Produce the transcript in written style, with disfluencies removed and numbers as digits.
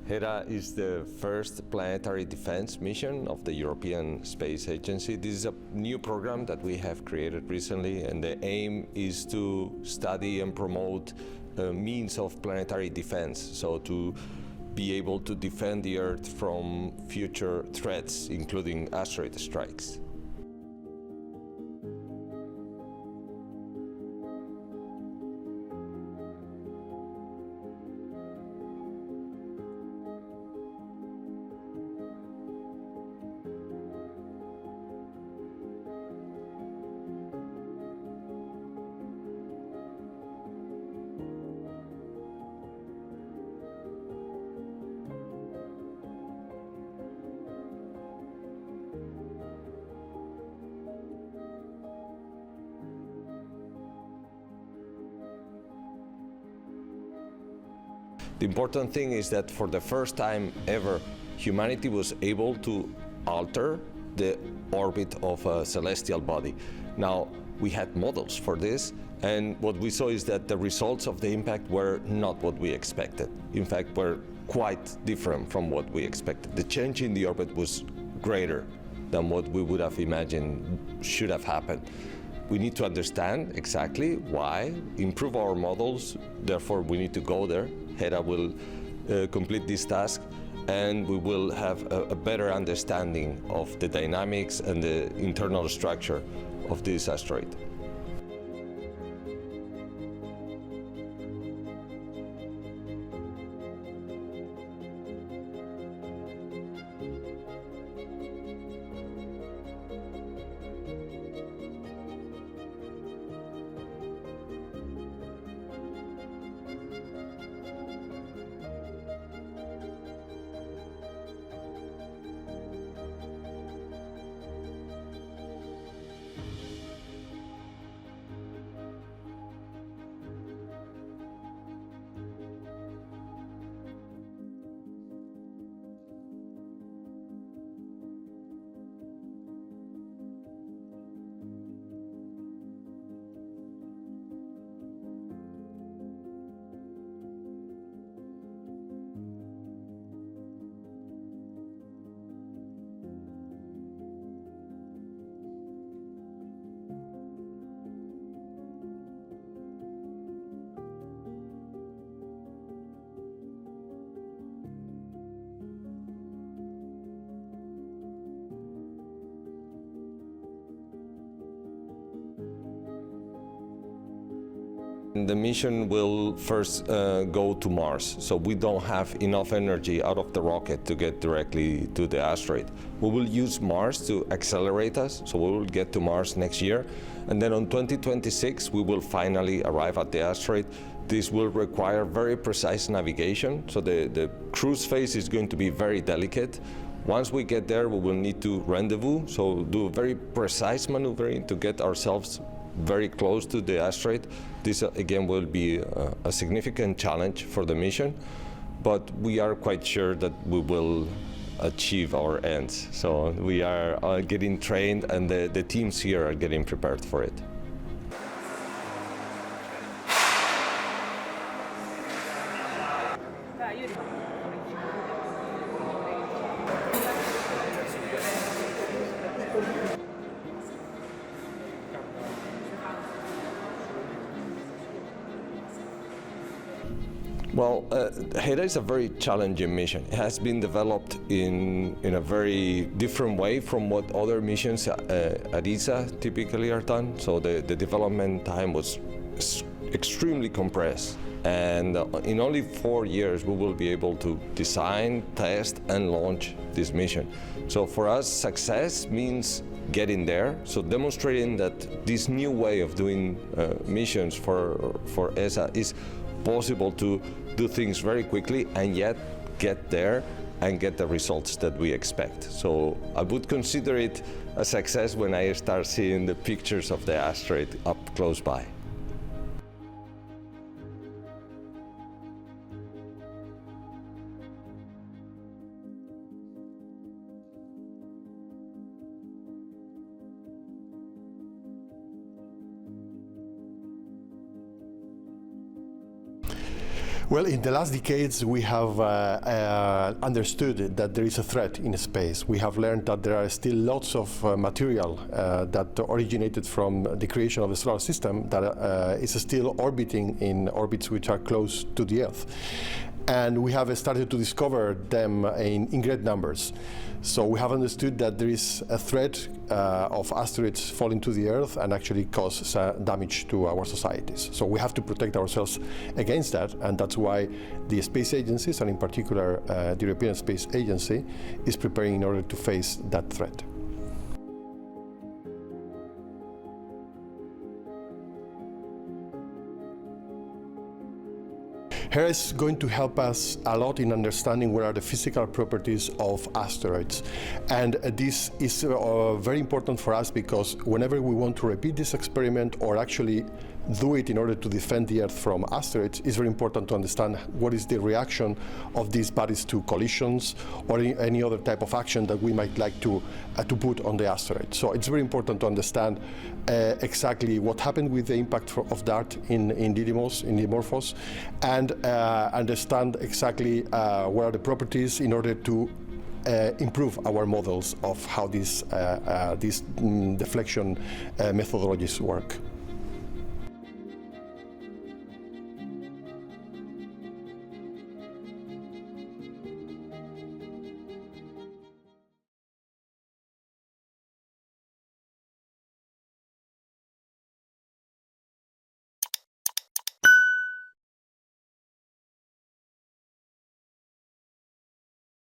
Hera is the first planetary defense mission of the European Space Agency. This is a new program that we have created recently, and the aim is to study and promote means of planetary defense, so to be able to defend the Earth from future threats, including asteroid strikes. The important thing is that for the first time ever, humanity was able to alter the orbit of a celestial body. Now, we had models for this, and what we saw is that the results of the impact were not what we expected. In fact, were quite different from what we expected. The change in the orbit was greater than what we would have imagined should have happened. We need to understand exactly why, improve our models, therefore we need to go there. Hera will complete this task, and we will have a better understanding of the dynamics and the internal structure of this asteroid. The mission will first go to Mars, so we don't have enough energy out of the rocket to get directly to the asteroid. We will use Mars to accelerate us, so we will get to Mars next year, and then on 2026 we will finally arrive at the asteroid. This will require very precise navigation, so the cruise phase is going to be very delicate. Once we get there, we will need to rendezvous, so do very precise maneuvering to get ourselves very close to the asteroid. This again will be a significant challenge for the mission, but we are quite sure that we will achieve our ends. So we are getting trained, and the teams here are getting prepared for it. Well, Hera is a very challenging mission. It has been developed in a very different way from what other missions at AIDA typically are done. So the development time was extremely compressed. And in only 4 years, we will be able to design, test, and launch this mission. So for us, success means getting there, so demonstrating that this new way of doing missions for ESA is possible to do things very quickly and yet get there and get the results that we expect. So I would consider it a success when I start seeing the pictures of the asteroid up close by. Well, in the last decades, we have understood that there is a threat in space. We have learned that there are still lots of material that originated from the creation of the solar system that is still orbiting in orbits which are close to the Earth. And we have started to discover them in great numbers. So we have understood that there is a threat of asteroids falling to the Earth and actually cause damage to our societies. So we have to protect ourselves against that, and that's why the space agencies, and in particular the European Space Agency, is preparing in order to face that threat. Hera is going to help us a lot in understanding what are the physical properties of asteroids. And this is very important for us because whenever we want to repeat this experiment or actually do it in order to defend the Earth from asteroids, it's very important to understand what is the reaction of these bodies to collisions or any other type of action that we might like to put on the asteroid. So it's very important to understand exactly what happened with the impact of that in Didymos, in Dimorphos, and understand exactly what are the properties in order to improve our models of how these deflection methodologies work.